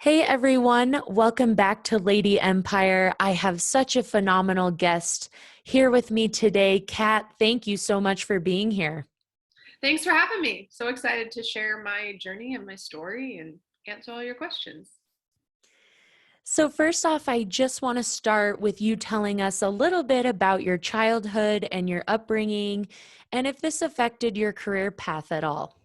Hey everyone, welcome back to Lady Empire. I have such a phenomenal guest here with me today. Kat, thank you so much for being here. Thanks for having me. So excited to share my journey and my story and answer all your questions. So, first off, I just want to start with you telling us a little bit about your childhood and your upbringing, and if this affected your career path at all.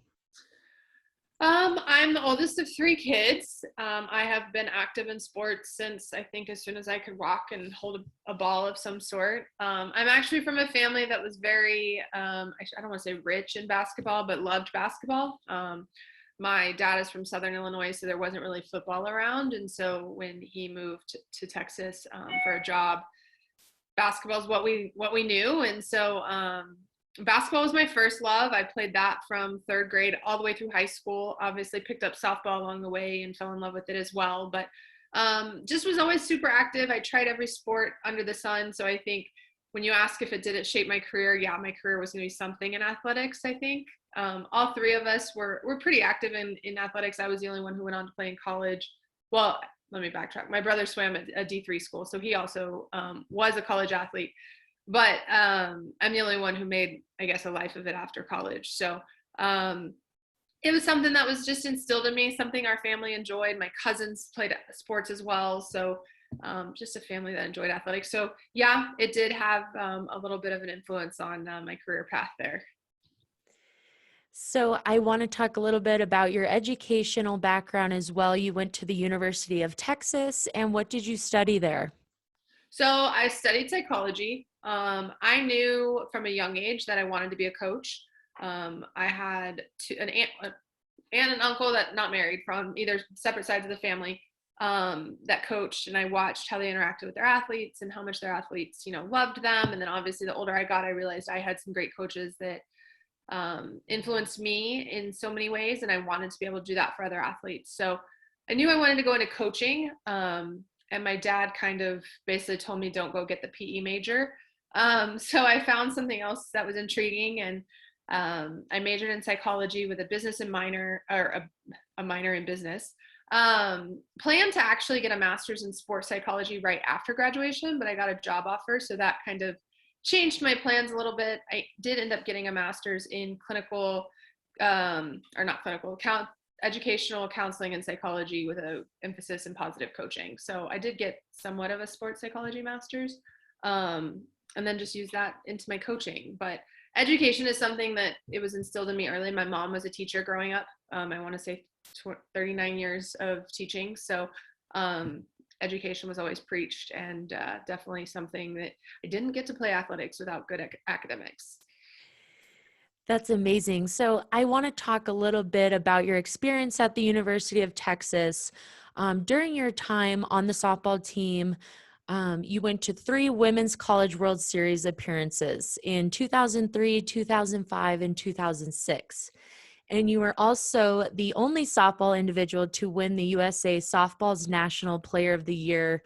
I'm the oldest of three kids. I have been active in sports since I think as soon as I could walk and hold a ball of some sort. I'm actually from a family that was very, I don't want to say rich in basketball, but loved basketball. My dad is from Southern Illinois, so there wasn't really football around. And so when he moved to Texas for a job, basketball is what we knew, and so basketball was my first love. I played that from third grade all the way through high school. Obviously, picked up softball along the way and fell in love with it as well. But just was always super active. I tried every sport under the sun. So I think when you ask if it did it shape my career, yeah, my career was going to be something in athletics. I think all three of us were pretty active in athletics. I was the only one who went on to play in college. Well, let me backtrack. My brother swam at a D3 school, so he also was a college athlete. But I'm the only one who made, I guess, a life of it after college. So um, it was something that was just instilled in me, something our family enjoyed. My cousins played sports as well. So just a family that enjoyed athletics. So yeah, it did have a little bit of an influence on my career path there. So, I want to talk a little bit about your educational background as well. You went to the University of Texas, and what did you study there? So I studied psychology. I knew from a young age that I wanted to be a coach. I had an aunt and an uncle that not married from either separate sides of the family that coached, and I watched how they interacted with their athletes and how much their athletes, loved them. And then obviously, the older I got, I realized I had some great coaches that influenced me in so many ways, and I wanted to be able to do that for other athletes. So I knew I wanted to go into coaching, and my dad kind of basically told me, "Don't go get the PE major." So I found something else that was intriguing, and I majored in psychology with a business and minor, or a minor in business. Planned to actually get a master's in sports psychology right after graduation, but I got a job offer, so that kind of changed my plans a little bit. I did end up getting a master's in clinical, or not clinical, educational counseling and psychology with an emphasis in positive coaching. So I did get somewhat of a sports psychology master's, and then just use that into my coaching. But education is something that it was instilled in me early. My mom was a teacher growing up. I want to say 39 years of teaching. So education was always preached, and definitely something that I didn't get to play athletics without good academics. That's amazing. So, I want to talk a little bit about your experience at the University of Texas. During your time on the softball team, you went to three Women's College World Series appearances in 2003, 2005, and 2006. And you were also the only softball individual to win the USA Softball's National Player of the Year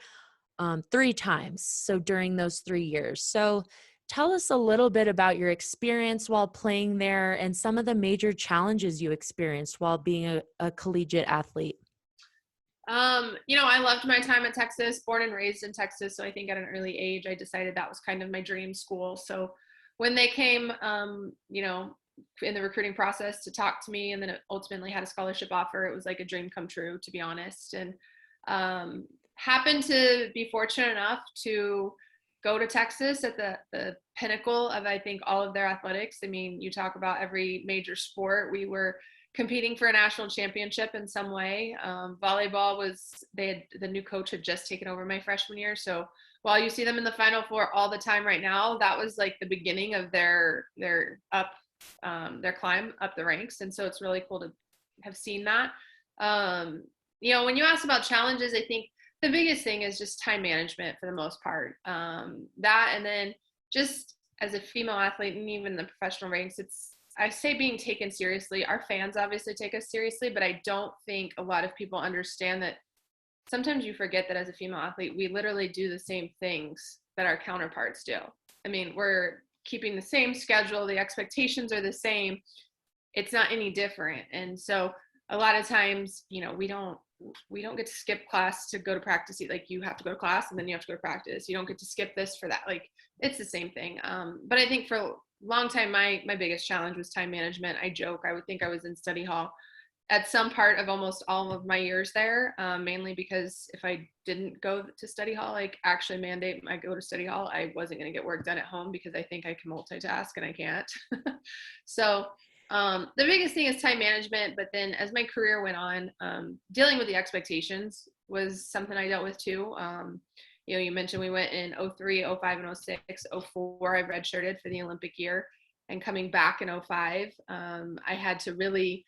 three times. So during those 3 years. So tell us a little bit about your experience while playing there and some of the major challenges you experienced while being a collegiate athlete. I loved my time at Texas, born and raised in Texas. So I think at an early age, I decided that was kind of my dream school. So when they came, in the recruiting process to talk to me, and then it ultimately had a scholarship offer, it was like a dream come true, to be honest. And happened to be fortunate enough to go to Texas at the pinnacle of, I think, all of their athletics. I mean, you talk about every major sport. We were competing for a national championship in some way. Volleyball the new coach had just taken over my freshman year. So while you see them in the Final Four all the time right now, that was like the beginning of their climb up the ranks. And so it's really cool to have seen that. When you ask about challenges, I think the biggest thing is just time management for the most part. That, and then just as a female athlete, and even the professional ranks, I say being taken seriously. Our fans obviously take us seriously, but I don't think a lot of people understand that sometimes you forget that as a female athlete, we literally do the same things that our counterparts do. I mean, we're keeping the same schedule, the expectations are the same. It's not any different. And so a lot of times, we don't get to skip class to go to practice. Like you have to go to class and then you have to go to practice. You don't get to skip this for that. Like it's the same thing. But I think for a long time, my biggest challenge was time management. I joke, I would think I was in study hall at some part of almost all of my years there, mainly because if I didn't go to study hall, like actually mandate I go to study hall, I wasn't going to get work done at home because I think I can multitask and I can't. So the biggest thing is time management. But then as my career went on, dealing with the expectations was something I dealt with too. You mentioned we went in 03, 05, and 06, 04, I redshirted for the Olympic year. And coming back in 05, I had to really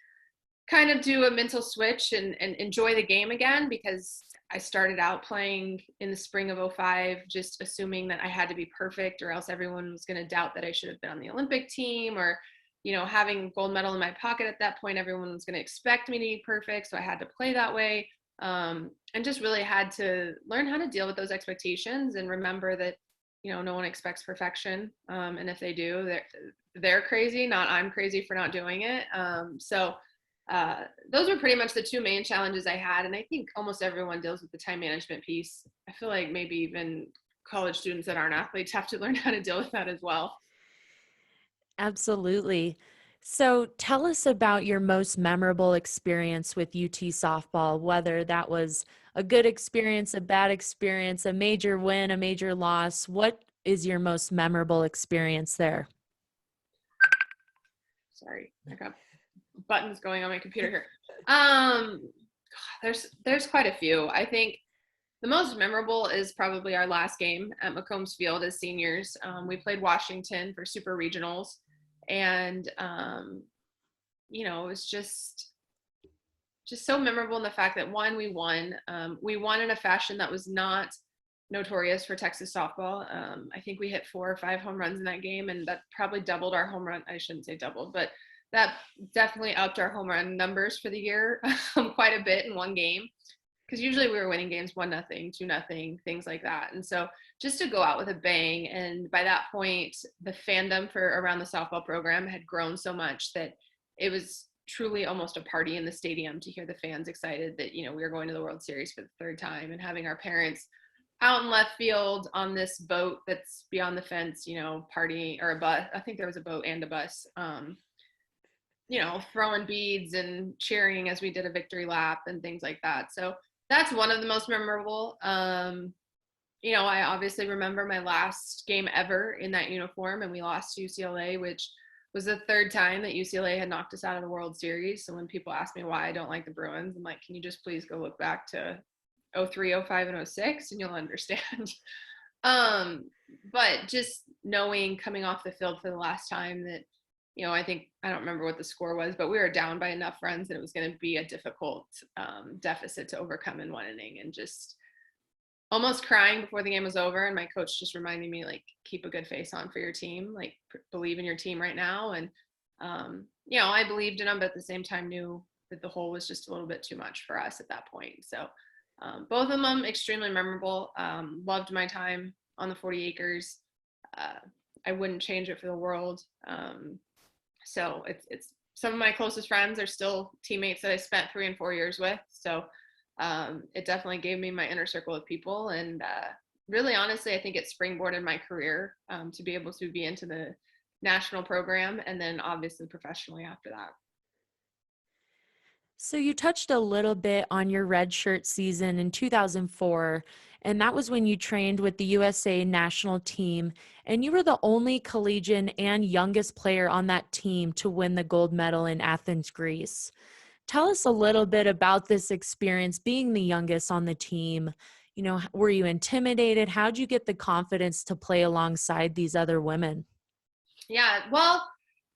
kind of do a mental switch and enjoy the game again, because I started out playing in the spring of 05, just assuming that I had to be perfect or else everyone was going to doubt that I should have been on the Olympic team, or, having gold medal in my pocket at that point, everyone was going to expect me to be perfect. So I had to play that way. And just really had to learn how to deal with those expectations and remember that, no one expects perfection. And if they do, they're crazy, not I'm crazy for not doing it. So those were pretty much the two main challenges I had. And I think almost everyone deals with the time management piece. I feel like maybe even college students that aren't athletes have to learn how to deal with that as well. Absolutely. So tell us about your most memorable experience with UT softball, whether that was a good experience, a bad experience, a major win, a major loss. What is your most memorable experience there? Sorry, I got buttons going on my computer here. Um, there's quite a few. I think the most memorable is probably our last game at McCombs Field as seniors. We played Washington for super regionals, and it was just so memorable in the fact that one, we won. We won in a fashion that was not notorious for Texas softball. I think we hit 4 or 5 home runs in that game, and that probably doubled our home run. I shouldn't say doubled, but that definitely upped our home run numbers for the year quite a bit in one game. Because usually we were winning games 1-0, 2-0, things like that. And so just to go out with a bang, and by that point, the fandom for around the softball program had grown so much that it was truly almost a party in the stadium to hear the fans excited that we were going to the World Series for the third time, and having our parents out in left field on this boat that's beyond the fence, partying, or a bus. I think there was a boat and a bus. Throwing beads and cheering as we did a victory lap and things like that. So that's one of the most memorable. I obviously remember my last game ever in that uniform, and we lost to UCLA, which was the third time that UCLA had knocked us out of the World Series. So when people ask me why I don't like the Bruins, I'm like, can you just please go look back to 03, 05, and 06 and you'll understand. But just knowing coming off the field for the last time that, I don't remember what the score was, but we were down by enough runs that it was going to be a difficult deficit to overcome in one inning, and just almost crying before the game was over. And my coach just reminding me, like, keep a good face on for your team, like believe in your team right now. And, I believed in them, but at the same time knew that the hole was just a little bit too much for us at that point. So both of them extremely memorable. Loved my time on the 40 acres. I wouldn't change it for the world. So it's some of my closest friends are still teammates that I spent 3 and 4 years with. So it definitely gave me my inner circle of people. And really, honestly, I think it springboarded my career to be able to be into the national program, and then obviously professionally after that. So you touched a little bit on your redshirt season in 2004, and that was when you trained with the USA national team, and you were the only collegian and youngest player on that team to win the gold medal in Athens, Greece. Tell us a little bit about this experience being the youngest on the team. Were you intimidated? How'd you get the confidence to play alongside these other women? Yeah, well,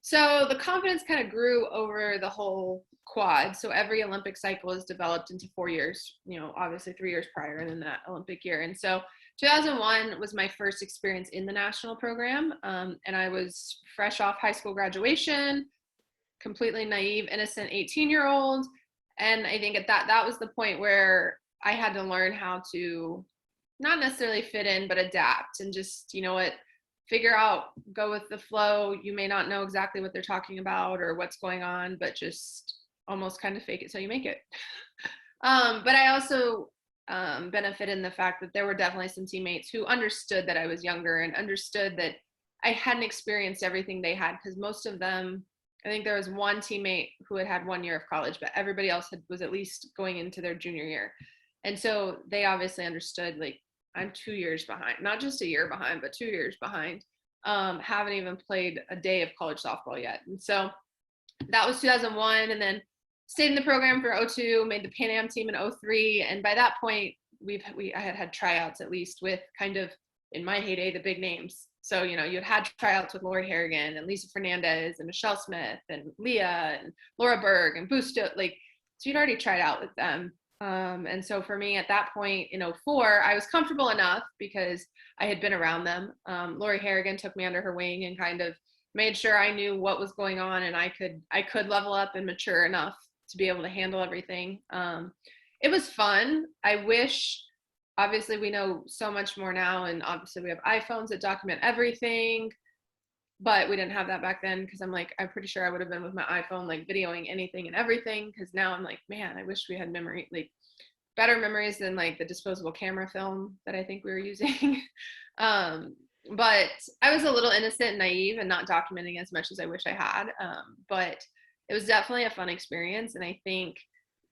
so the confidence kind of grew over the whole quad. So every Olympic cycle is developed into 4 years, obviously 3 years prior and then that Olympic year. And so 2001 was my first experience in the national program. And I was fresh off high school graduation, completely naive, innocent 18-year-old. And I think at that was the point where I had to learn how to not necessarily fit in, but adapt, and just, figure out, go with the flow. You may not know exactly what they're talking about or what's going on, but just almost kind of fake it so you make it. But I also benefited in the fact that there were definitely some teammates who understood that I was younger and understood that I hadn't experienced everything they had, because most of them, I think there was one teammate who had had 1 year of college, but everybody else was at least going into their junior year. And so they obviously understood, like, I'm 2 years behind, not just a year behind, but 2 years behind. Haven't even played a day of college softball yet. And so that was 2001. And then stayed in the program for 02, made the Pan Am team in 03. And by that point, I had had tryouts at least with kind of, in my heyday, the big names. So, you had tryouts with Lori Harrigan and Lisa Fernandez and Michelle Smith and Leah and Laura Berg and Busto. So you'd already tried out with them. And so for me at that point in 04, I was comfortable enough because I had been around them. Lori Harrigan took me under her wing and kind of made sure I knew what was going on, and I could level up and mature enough to be able to handle everything. It was fun. I wish, obviously we know so much more now, and obviously we have iPhones that document everything, but we didn't have that back then, because I'm pretty sure I would have been with my iPhone, like videoing anything and everything, because now I'm like, man, I wish we had better memories than like the disposable camera film that I think we were using. But I was a little innocent and naive and not documenting as much as I wish I had. But it was definitely a fun experience. And I think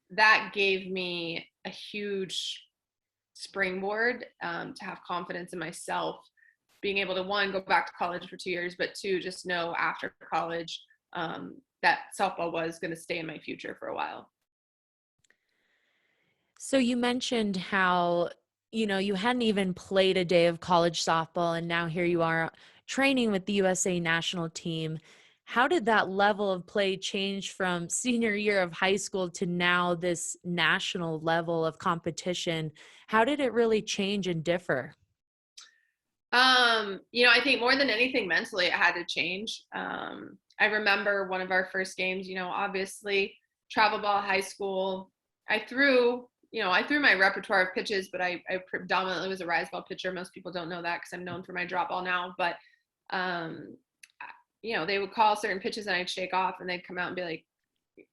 that gave me a huge springboard to have confidence in myself, being able to, one, go back to college for 2 years, but two, just know after college that softball was going to stay in my future for a while. So you mentioned how, you hadn't even played a day of college softball, and now here you are training with the USA national team. How did that level of play change from senior year of high school to now this national level of competition? How did it really change and differ? I think more than anything, mentally, it had to change. I remember one of our first games, obviously travel ball, high school. I threw my repertoire of pitches, but I predominantly was a rise ball pitcher. Most people don't know that because I'm known for my drop ball now. But, they would call certain pitches and I'd shake off, and they'd come out and be like,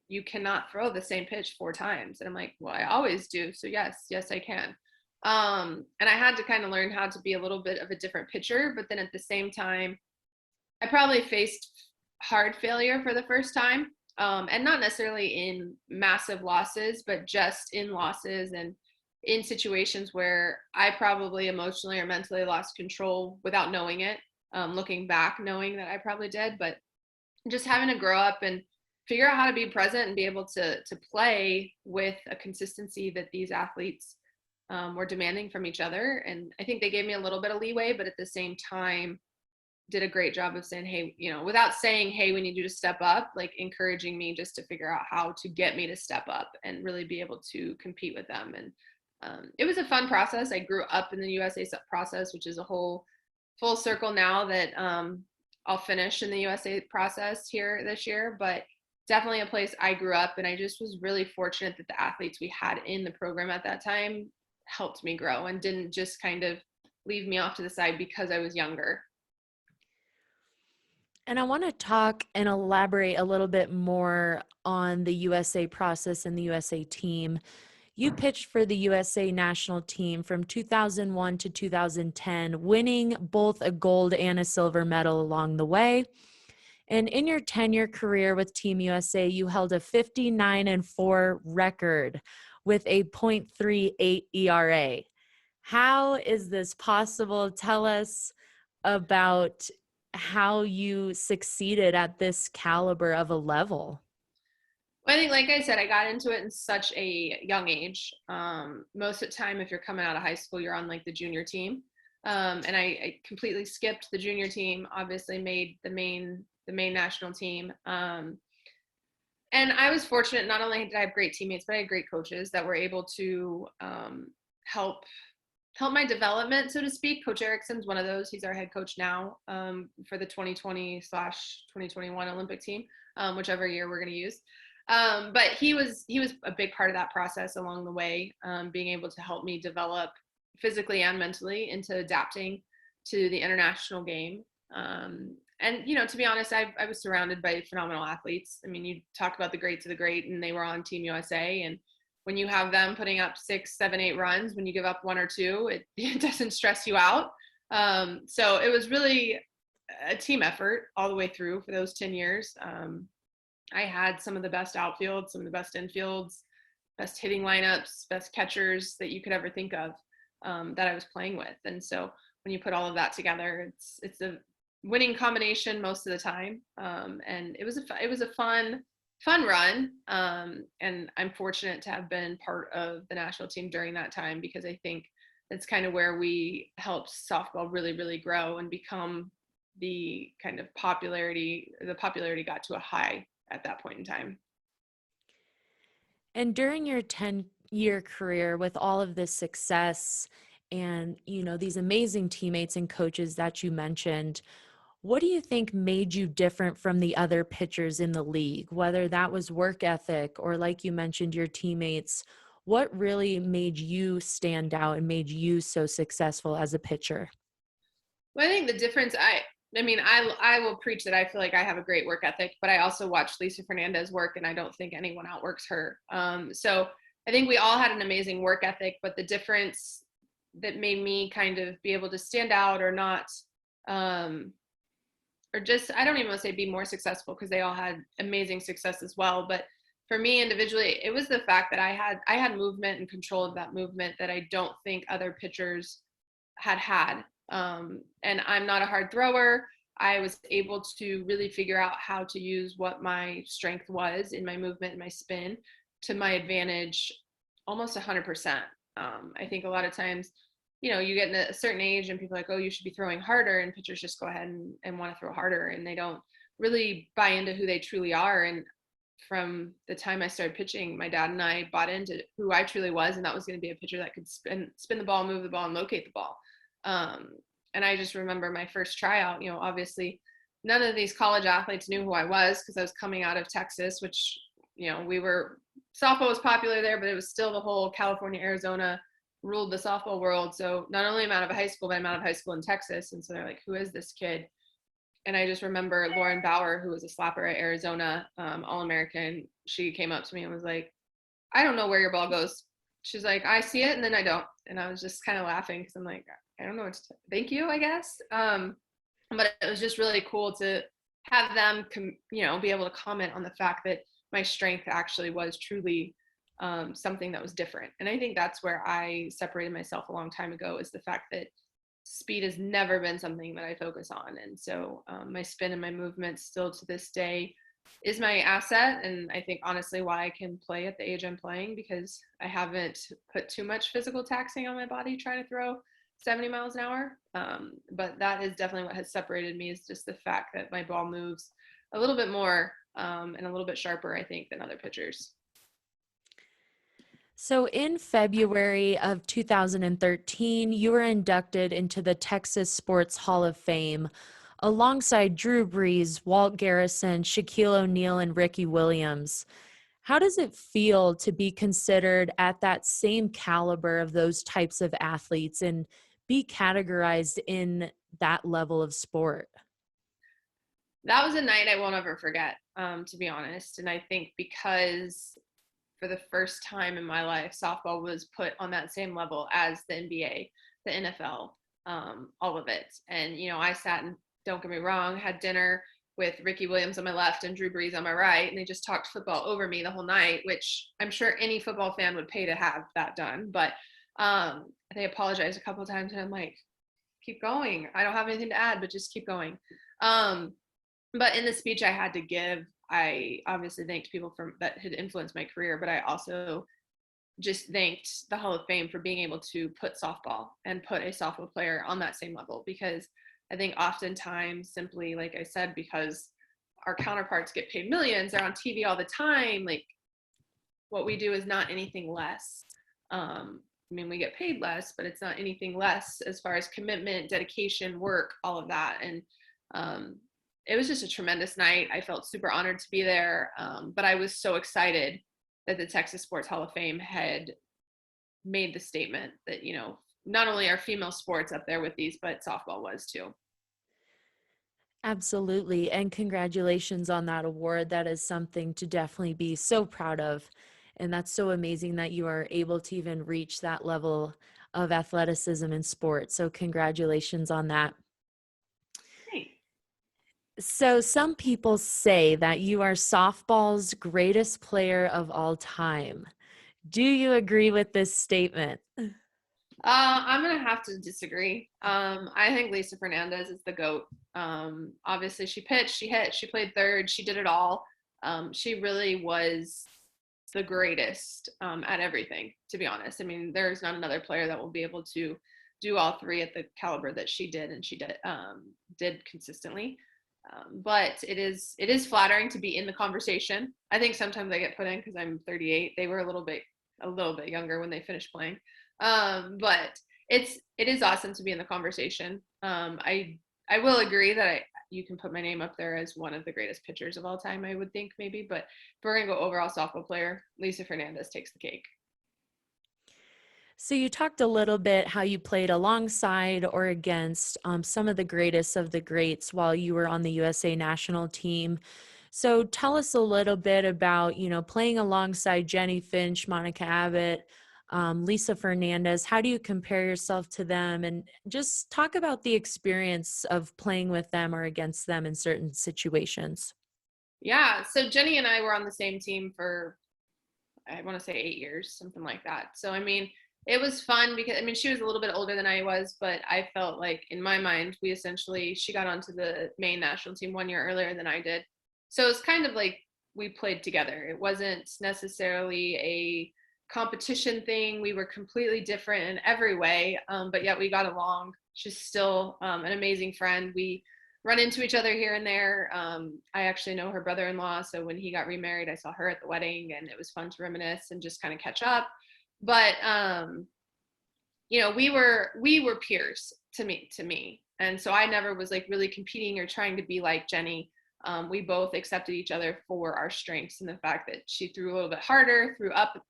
you cannot throw the same pitch 4 times. And I'm like, well, I always do. So yes, I can. And I had to kind of learn how to be a little bit of a different pitcher. But then at the same time, I probably faced hard failure for the first time. And not necessarily in massive losses, but just in losses and in situations where I probably emotionally or mentally lost control without knowing it. Looking back, knowing that I probably did, but just having to grow up and figure out how to be present and be able to play with a consistency that these athletes were demanding from each other. And I think they gave me a little bit of leeway, but at the same time, did a great job of saying, hey, without saying, hey, we need you to step up, like encouraging me just to figure out how to get me to step up and really be able to compete with them. And it was a fun process. I grew up in the USA process, which is a whole full circle now that I'll finish in the USA process here this year, but definitely a place I grew up. And I just was really fortunate that the athletes we had in the program at that time helped me grow and didn't just kind of leave me off to the side because I was younger. And I want to talk and elaborate a little bit more on the USA process and the USA team. You pitched for the USA national team from 2001 to 2010, winning both a gold and a silver medal along the way. And in your 10-year career with Team USA, you held a 59-4 record with a .38 ERA. How is this possible? Tell us about how you succeeded at this caliber of a level. Well, I think, like I said, I got into it in such a young age. Most of the time, if you're coming out of high school, you're on like the junior team. And I completely skipped the junior team, obviously made the main national team. And I was fortunate, not only did I have great teammates, but I had great coaches that were able to help my development, so to speak. Coach Erickson's one of those. He's our head coach now for the 2020/2021 Olympic team, whichever year we're going to use. But he was a big part of that process along the way, being able to help me develop physically and mentally into adapting to the international game. And to be honest, I was surrounded by phenomenal athletes. I mean, you talk about the greats of the great, and they were on Team USA. And when you have them putting up 6, 7, 8 runs, when you give up 1 or 2, it doesn't stress you out. So it was really a team effort all the way through for those 10 years. I had some of the best outfields, some of the best infields, best hitting lineups, best catchers that you could ever think of, that I was playing with. And so when you put all of that together, it's a winning combination most of the time. And it was a fun run. And I'm fortunate to have been part of the national team during that time, because I think that's kind of where we helped softball really, really grow and become the kind of popularity got to a high at that point in time. And during your 10-year career with all of this success and, these amazing teammates and coaches that you mentioned, what do you think made you different from the other pitchers in the league? Whether that was work ethic or, like you mentioned, your teammates, what really made you stand out and made you so successful as a pitcher? Well, I think the difference, I mean, I will preach that I feel like I have a great work ethic, but I also watch Lisa Fernandez work, and I don't think anyone outworks her. So I think we all had an amazing work ethic, but the difference that made me kind of be able to stand out or not, or just, I don't even want to say be more successful, because they all had amazing success as well. But for me individually, it was the fact that I had movement and control of that movement that I don't think other pitchers had. And I'm not a hard thrower. I was able to really figure out how to use what my strength was in my movement and my spin to my advantage almost 100%. I think a lot of times, you get in a certain age and people are like, oh, you should be throwing harder. And pitchers just go ahead and want to throw harder. And they don't really buy into who they truly are. And from the time I started pitching, my dad and I bought into who I truly was. And that was going to be a pitcher that could spin the ball, move the ball, and locate the ball. And I just remember my first tryout, obviously none of these college athletes knew who I was, because I was coming out of Texas, which, softball was popular there, but it was still the whole California, Arizona ruled the softball world. So not only am I out of high school, but I'm out of high school in Texas. And so they're like, who is this kid? And I just remember Lauren Bauer, who was a slapper at Arizona, All-American. She came up to me and was like, I don't know where your ball goes. She's like, I see it and then I don't. And I was just kind of laughing, because I'm like, I don't know what to thank you, I guess. But it was just really cool to have them, be able to comment on the fact that my strength actually was truly something that was different. And I think that's where I separated myself a long time ago, is the fact that speed has never been something that I focus on. And so my spin and my movement still to this day is my asset. And I think honestly why I can play at the age I'm playing, because I haven't put too much physical taxing on my body trying to throw 70 miles an hour. But that is definitely what has separated me, is just the fact that my ball moves a little bit more and a little bit sharper, I think, than other pitchers. So in February of 2013, you were inducted into the Texas Sports Hall of Fame alongside Drew Brees, Walt Garrison, Shaquille O'Neal, and Ricky Williams. How does it feel to be considered at that same caliber of those types of athletes and be categorized in that level of sport? That was a night I won't ever forget, to be honest. And I think because for the first time in my life, softball was put on that same level as the NBA, the NFL, all of it. And, I sat and, don't get me wrong, had dinner with Ricky Williams on my left and Drew Brees on my right, and they just talked football over me the whole night, which I'm sure any football fan would pay to have that done. But they apologized a couple of times, and I'm like, keep going. I don't have anything to add, but just keep going. But in the speech I had to give, I obviously thanked people that had influenced my career, but I also just thanked the Hall of Fame for being able to put softball and put a softball player on that same level. Because I think oftentimes, simply, like I said, because our counterparts get paid millions, they're on TV all the time, like what we do is not anything less. I mean, we get paid less, but it's not anything less as far as commitment, dedication, work, all of that. And it was just a tremendous night. I felt super honored to be there. But I was so excited that the Texas Sports Hall of Fame had made the statement that, not only are female sports up there with these, but softball was too. Absolutely. And congratulations on that award. That is something to definitely be so proud of. And that's so amazing that you are able to even reach that level of athleticism in sport. So, congratulations on that. Thanks. So, some people say that you are softball's greatest player of all time. Do you agree with this statement? I'm gonna have to disagree. I think Lisa Fernandez is the GOAT. Obviously, she pitched, she hit, she played third, she did it all. She really was the greatest at everything, to be honest. I mean, there's not another player that will be able to do all three at the caliber that she did, and she did consistently. But it is flattering to be in the conversation. I think sometimes I get put in because I'm 38. They were a little bit younger when they finished playing. But it is awesome to be in the conversation. I will agree that you can put my name up there as one of the greatest pitchers of all time. I would think maybe, but if we're gonna go overall softball player, Lisa Fernandez takes the cake. So, you talked a little bit how you played alongside or against some of the greatest of the greats while you were on the USA national team. So, tell us a little bit about, playing alongside Jenny Finch, Monica Abbott, Lisa Fernandez. How do you compare yourself to them? And just talk about the experience of playing with them or against them in certain situations. Yeah, so Jenny and I were on the same team for I want to say 8 years, something like that. So I mean, it was fun because I mean she was a little bit older than I was, but I felt like in my mind she got onto the main national team 1 year earlier than I did. So it's kind of like we played together. It wasn't necessarily a competition thing. We were completely different in every way, but yet we got along. She's still an amazing friend. We run into each other here and there. I actually know her brother-in-law, so when he got remarried, I saw her at the wedding, and it was fun to reminisce and just kind of catch up. But we were peers to me, and so I never was like really competing or trying to be like Jenny. We both accepted each other for our strengths and the fact that she threw a little bit harder, threw up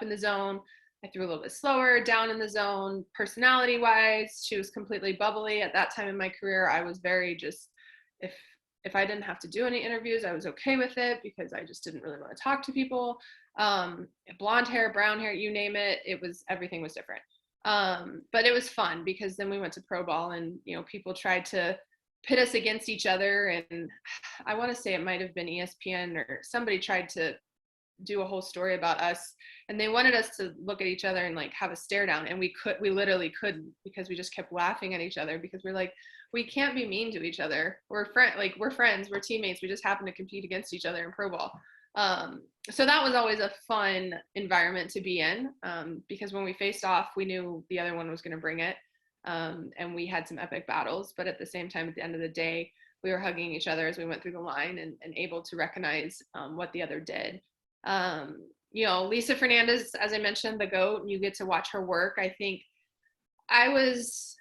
in the zone. I threw a little bit slower, down in the zone. Personality wise, she was completely bubbly. At that time in my career, I was very just if if I didn't have to do any interviews, I was okay with it because I just didn't really want to talk to people. Blonde hair, brown hair, you name it, everything was different. But it was fun because then we went to pro ball, and people tried to pit us against each other, and I want to say it might have been ESPN or somebody tried to do a whole story about us, and they wanted us to look at each other and like have a stare down, and we literally couldn't because we just kept laughing at each other because we're like, we can't be mean to each other. We're friends, we're teammates, we just happen to compete against each other in pro ball. So that was always a fun environment to be in, because when we faced off, we knew the other one was going to bring it, and we had some epic battles, but at the same time, at the end of the day, we were hugging each other as we went through the line, and able to recognize what the other did. Lisa Fernandez, as I mentioned, the GOAT, and you get to watch her work. I think I was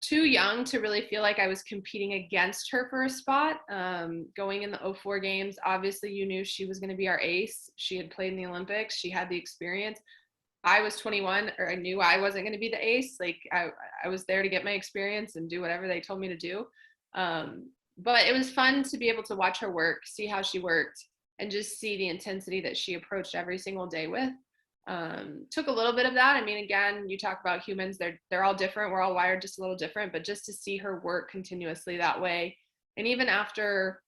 too young to really feel like I was competing against her for a spot. Going in the '04 games, obviously you knew she was going to be our ace. She had played in the Olympics. She had the experience. I was 21, or I knew I wasn't going to be the ace. Like I was there to get my experience and do whatever they told me to do. But it was fun to be able to watch her work, see how she worked, and just see the intensity that she approached every single day with. Took a little bit of that. I mean, again, you talk about humans, they're all different. We're all wired just a little different, but just to see her work continuously that way. And even after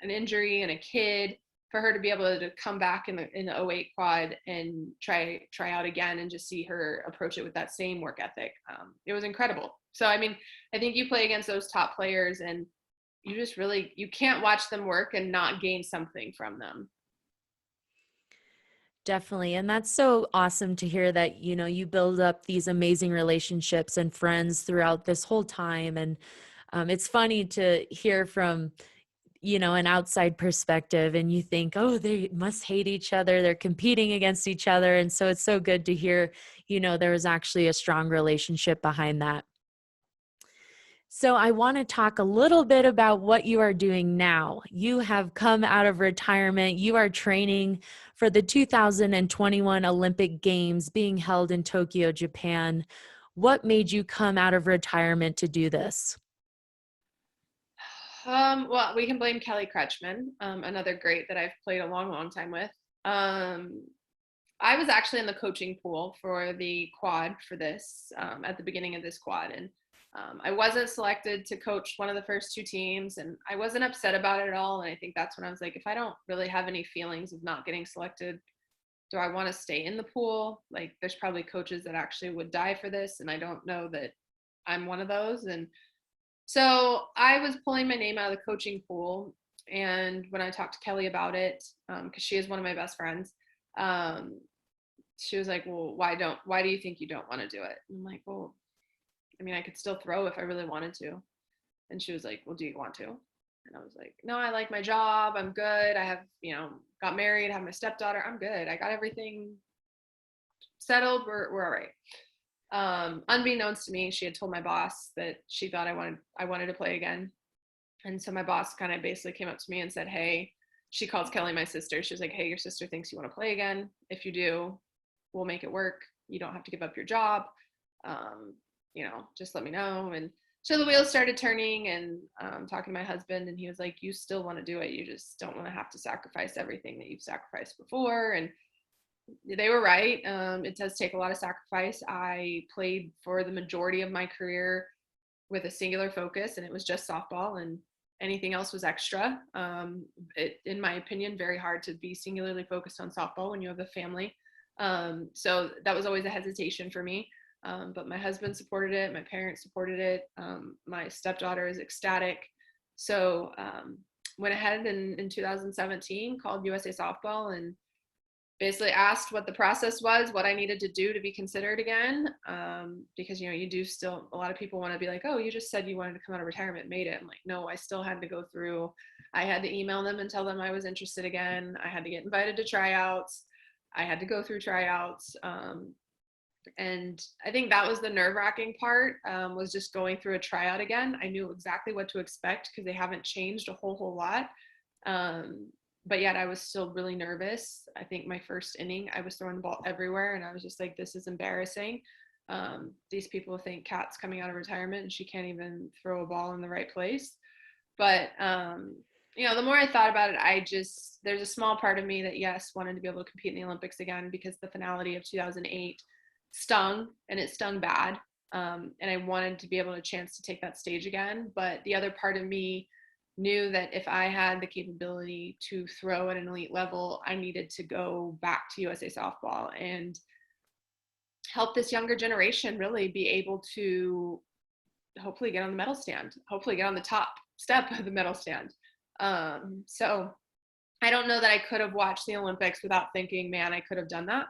an injury and a kid, for her to be able to come back in the '08 quad and try out again and just see her approach it with that same work ethic, it was incredible. So I mean, I think you play against those top players, and you can't watch them work and not gain something from them. Definitely. And that's so awesome to hear that, you build up these amazing relationships and friends throughout this whole time. And it's funny to hear from, an outside perspective, and you think, oh, they must hate each other. They're competing against each other. And so it's so good to hear, there was actually a strong relationship behind that. So I want to talk a little bit about what you are doing now. You have come out of retirement. You are training for the 2021 Olympic Games being held in Tokyo, Japan. What made you come out of retirement to do this? Well, we can blame Kelly Kretschmann, another great that I've played a long, long time with. Um, I was actually in the coaching pool for the quad for this at the beginning of this quad, and I wasn't selected to coach one of the first two teams, and I wasn't upset about it at all. And I think that's when I was like, if I don't really have any feelings of not getting selected, do I want to stay in the pool? Like, there's probably coaches that actually would die for this, and I don't know that I'm one of those. And so I was pulling my name out of the coaching pool. And when I talked to Kelly about it, because she is one of my best friends, um, she was like, well, why do you think you don't want to do it? And I'm like, well, I mean, I could still throw if I really wanted to. And she was like, well, do you want to? And I was like, no, I like my job. I'm good. I have, got married, have my stepdaughter. I'm good. I got everything settled. We're all right. Unbeknownst to me, she had told my boss that she thought I wanted to play again. And so my boss kind of basically came up to me and said, hey, she calls Kelly my sister. She was like, hey, your sister thinks you want to play again. If you do, we'll make it work. You don't have to give up your job. Just let me know. And so the wheels started turning, and talking to my husband, and he was like, you still want to do it. You just don't want to have to sacrifice everything that you've sacrificed before. And they were right. It does take a lot of sacrifice. I played for the majority of my career with a singular focus, and it was just softball, and anything else was extra. In my opinion, very hard to be singularly focused on softball when you have a family. So that was always a hesitation for me. But my husband supported it. My parents supported it. My stepdaughter is ecstatic. So went ahead in 2017, called USA Softball, and basically asked what the process was, what I needed to do to be considered again. Because, you do still, a lot of people want to be like, oh, you just said you wanted to come out of retirement, made it. I'm like, no, I still had to go through. I had to email them and tell them I was interested again. I had to get invited to tryouts. I had to go through tryouts. And I think that was the nerve-wracking part, was just going through a tryout again. I knew exactly what to expect because they haven't changed a whole lot. But yet I was still really nervous. I think my first inning, I was throwing the ball everywhere, and I was just like, this is embarrassing. These people think Kat's coming out of retirement and she can't even throw a ball in the right place. But the more I thought about it, there's a small part of me that, yes, wanted to be able to compete in the Olympics again, because the finality of 2008 stung, and it stung bad. And I wanted to be able to chance to take that stage again. But the other part of me knew that if I had the capability to throw at an elite level, I needed to go back to USA Softball and help this younger generation really be able to hopefully get on the medal stand, hopefully get on the top step of the medal stand. So I don't know that I could have watched the Olympics without thinking, man, I could have done that.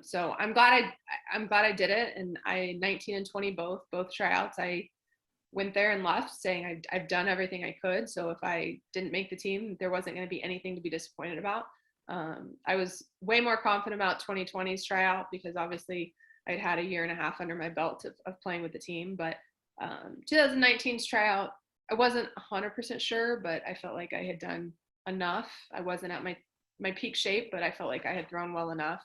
So I'm glad I did it. And 19 and 20, both tryouts, I went there and left saying I've done everything I could. So if I didn't make the team, there wasn't going to be anything to be disappointed about. I was way more confident about 2020's tryout, because obviously I'd had a year and a half under my belt of playing with the team. But 2019's tryout, I wasn't 100% sure, but I felt like I had done enough. I wasn't at my peak shape, but I felt like I had thrown well enough.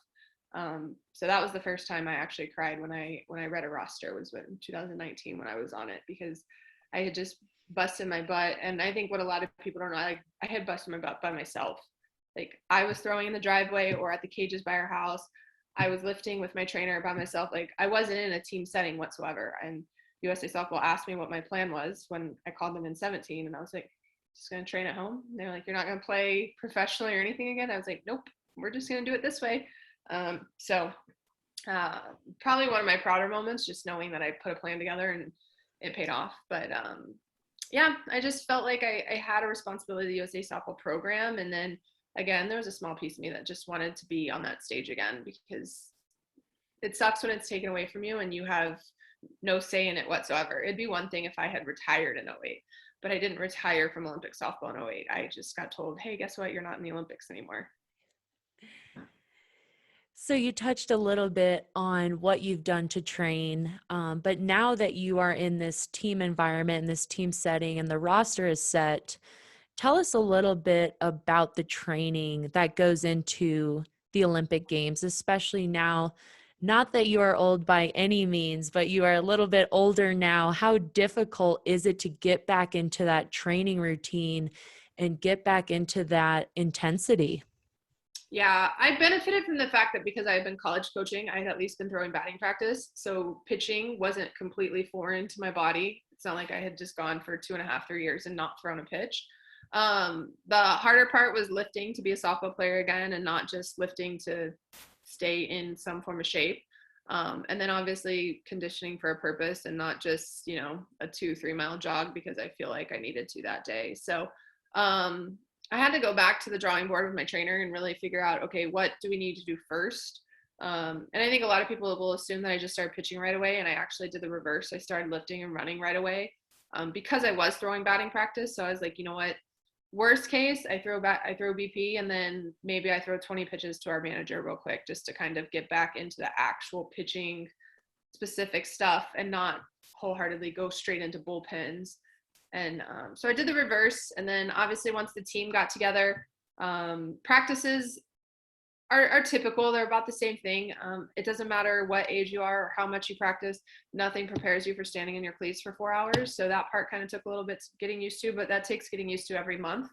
So that was the first time I actually cried when I read a roster, was in 2019 when I was on it, because I had just busted my butt. And I think what a lot of people don't know, I had busted my butt by myself. Like, I was throwing in the driveway or at the cages by our house. I was lifting with my trainer by myself. Like, I wasn't in a team setting whatsoever. And USA Softball asked me what my plan was when I called them in 17, and I was like, just going to train at home. And they're like, you're not going to play professionally or anything again? I was like, nope, we're just going to do it this way. So probably one of my prouder moments, just knowing that I put a plan together and it paid off. But yeah, I just felt like I had a responsibility to the USA Softball program. And then again, there was a small piece of me that just wanted to be on that stage again, because it sucks when it's taken away from you and you have no say in it whatsoever. It'd be one thing if I had retired in 08, but I didn't retire from Olympic softball in 08. I just got told, hey, guess what? You're not in the Olympics anymore. So you touched a little bit on what you've done to train, but now that you are in this team environment, in this team setting, and the roster is set, tell us a little bit about the training that goes into the Olympic Games, especially now not that you are old by any means, but you are a little bit older now. How difficult is it to get back into that training routine and get back into that intensity? Yeah, I benefited from the fact that because I had been college coaching, I had at least been throwing batting practice. So pitching wasn't completely foreign to my body. It's not like I had just gone for 2.5, 3 years and not thrown a pitch. The harder part was lifting to be a softball player again and not just lifting to stay in some form of shape. And then obviously conditioning for a purpose and not just, a 2, 3 mile jog because I feel like I needed to that day. So um, I had to go back to the drawing board with my trainer and really figure out, okay, what do we need to do first? And I think a lot of people will assume that I just started pitching right away, and I actually did the reverse. I started lifting and running right away because I was throwing batting practice. So I was like, you know what? Worst case, I throw BP, and then maybe I throw 20 pitches to our manager real quick just to kind of get back into the actual pitching specific stuff and not wholeheartedly go straight into bullpens. And so I did the reverse. And then obviously once the team got together, practices are typical. They're about the same thing. It doesn't matter what age you are or how much you practice. Nothing prepares you for standing in your cleats for 4 hours. So that part kind of took a little bit getting used to, but that takes getting used to every month.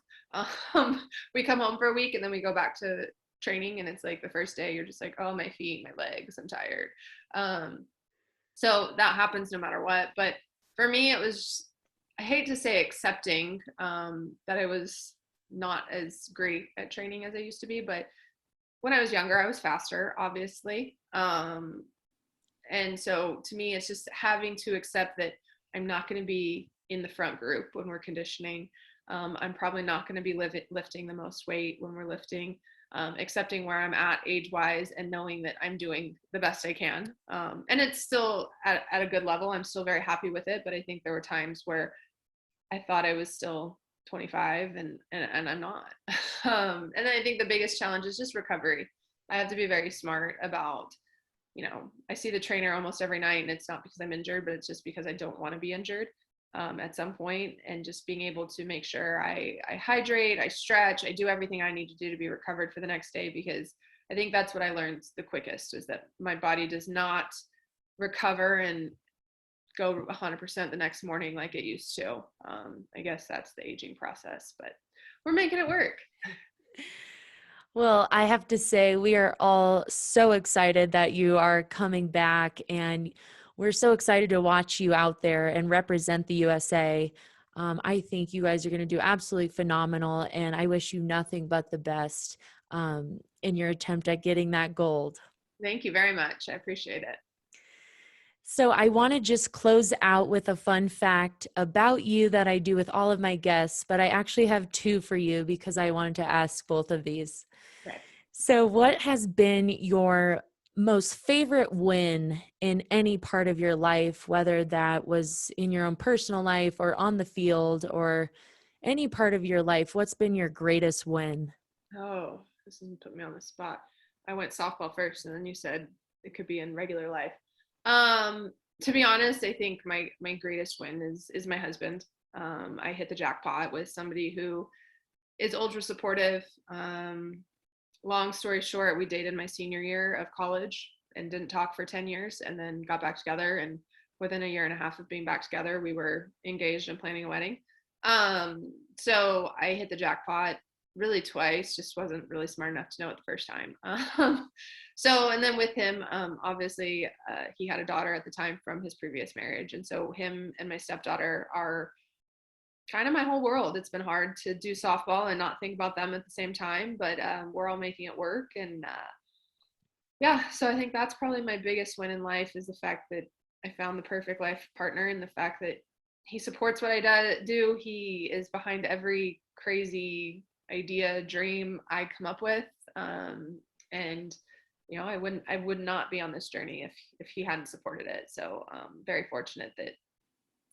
We come home for a week and then we go back to training, and it's like the first day you're just like, oh, my feet, my legs, I'm tired. So that happens no matter what. But for me, it was, I hate to say accepting that I was not as great at training as I used to be, but when I was younger, I was faster, obviously. And so to me, it's just having to accept that I'm not going to be in the front group when we're conditioning. I'm probably not going to be lifting the most weight when we're lifting, accepting where I'm at age wise and knowing that I'm doing the best I can. And it's still at a good level. I'm still very happy with it. But I think there were times where I thought I was still 25 and I'm not. And then I think the biggest challenge is just recovery. I have to be very smart about, I see the trainer almost every night, and it's not because I'm injured, but it's just because I don't want to be injured at some point, and just being able to make sure I hydrate, I stretch, I do everything I need to do to be recovered for the next day, because I think that's what I learned the quickest, is that my body does not recover and go 100% the next morning like it used to. I guess that's the aging process, but we're making it work. Well, I have to say, we are all so excited that you are coming back, and we're so excited to watch you out there and represent the USA. I think you guys are going to do absolutely phenomenal, and I wish you nothing but the best in your attempt at getting that gold. Thank you very much. I appreciate it. So I want to just close out with a fun fact about you that I do with all of my guests, but I actually have two for you because I wanted to ask both of these. Right. So what has been your most favorite win in any part of your life, whether that was in your own personal life or on the field or any part of your life? What's been your greatest win? Oh, this isn't put me on the spot. I went softball first, and then you said it could be in regular life. Um, to be honest, I think my greatest win is my husband. I hit the jackpot with somebody who is ultra supportive. Long story short, we dated my senior year of college and didn't talk for 10 years, and then got back together. And within a year and a half of being back together, we were engaged and planning a wedding. So I hit the jackpot really twice, just wasn't really smart enough to know it the first time. And then with him, obviously, he had a daughter at the time from his previous marriage. And so him and my stepdaughter are kind of my whole world. It's been hard to do softball and not think about them at the same time, but we're all making it work. And yeah, so I think that's probably my biggest win in life, is the fact that I found the perfect life partner, and the fact that he supports what I do. He is behind every crazy idea, dream I come up with. And I would not be on this journey if he hadn't supported it. So very fortunate that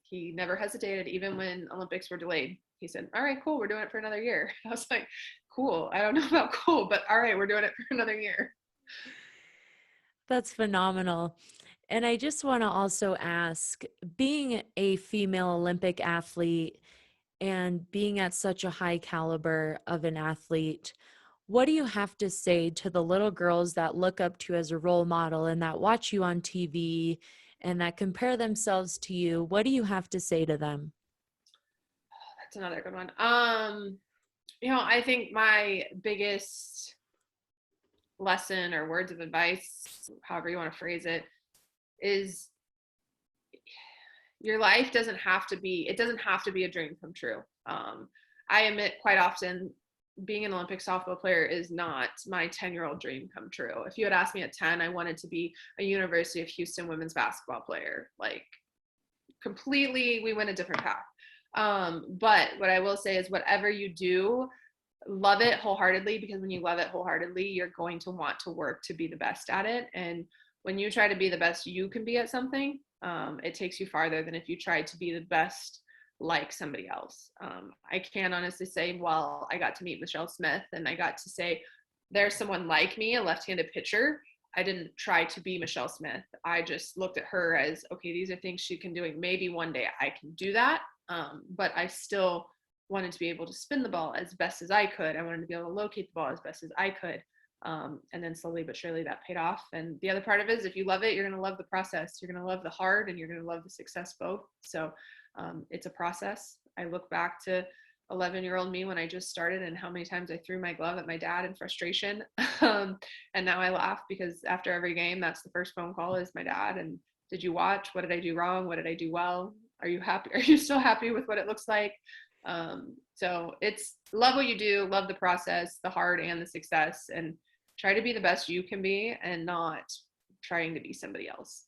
he never hesitated, even when Olympics were delayed. He said, all right, cool, we're doing it for another year. I was like, cool. I don't know about cool, but all right, we're doing it for another year. That's phenomenal. And I just want to also ask, being a female Olympic athlete and being at such a high caliber of an athlete, What do you have to say to the little girls that look up to you as a role model and that watch you on TV and that compare themselves to you? What do you have to say to them? That's another good one. I think my biggest lesson or words of advice, however you want to phrase it, is your life doesn't have to be a dream come true. I admit quite often being an Olympic softball player is not my 10-year-old dream come true. If you had asked me at 10, I wanted to be a University of Houston women's basketball player. Like completely, we went a different path. But what I will say is whatever you do, love it wholeheartedly, because when you love it wholeheartedly, you're going to want to work to be the best at it. And when you try to be the best you can be at something, it takes you farther than if you try to be the best like somebody else. I can honestly say, well, I got to meet Michelle Smith and I got to say, there's someone like me, a left-handed pitcher. I didn't try to be Michelle Smith. I just looked at her as, okay, these are things she can do. And maybe one day I can do that. But I still wanted to be able to spin the ball as best as I could. I wanted to be able to locate the ball as best as I could. And then slowly but surely that paid off. And the other part of it is if you love it, you're going to love the process. You're going to love the hard and you're going to love the success both. So it's a process. I look back to 11-year-old me when I just started and how many times I threw my glove at my dad in frustration. And now I laugh because after every game, that's the first phone call is my dad. And did you watch? What did I do wrong? What did I do well? Are you happy? Are you still happy with what it looks like? So it's love what you do, love the process, the hard and the success, and try to be the best you can be and not trying to be somebody else.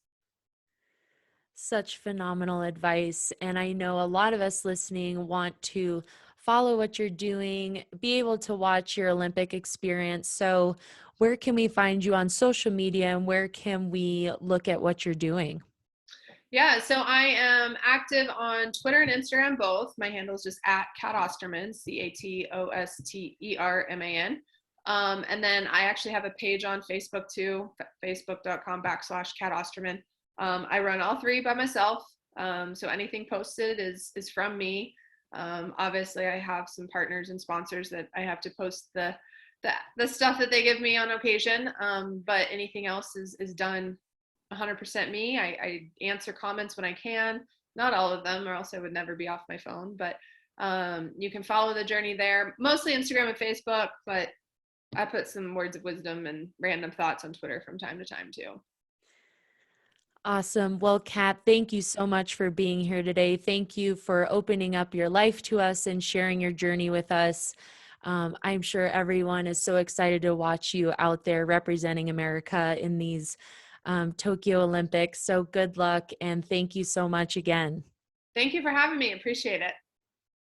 Such phenomenal advice. And I know a lot of us listening want to follow what you're doing, be able to watch your Olympic experience. So, where can we find you on social media and where can we look at what you're doing? Yeah, so I am active on Twitter and Instagram both. My handle is just at Cat Osterman, Caosterman. And then I actually have a page on Facebook too, facebook.com/Cat Osterman. I run all three by myself. So anything posted is from me. Obviously, I have some partners and sponsors that I have to post the stuff that they give me on occasion. But anything else is done 100% me. I answer comments when I can, not all of them, or else I would never be off my phone. But you can follow the journey there, mostly Instagram and Facebook. But I put some words of wisdom and random thoughts on Twitter from time to time too. Awesome. Well, Kat, thank you so much for being here today. Thank you for opening up your life to us and sharing your journey with us. I'm sure everyone is so excited to watch you out there representing America in these Tokyo Olympics. So good luck and thank you so much again. Thank you for having me. Appreciate it.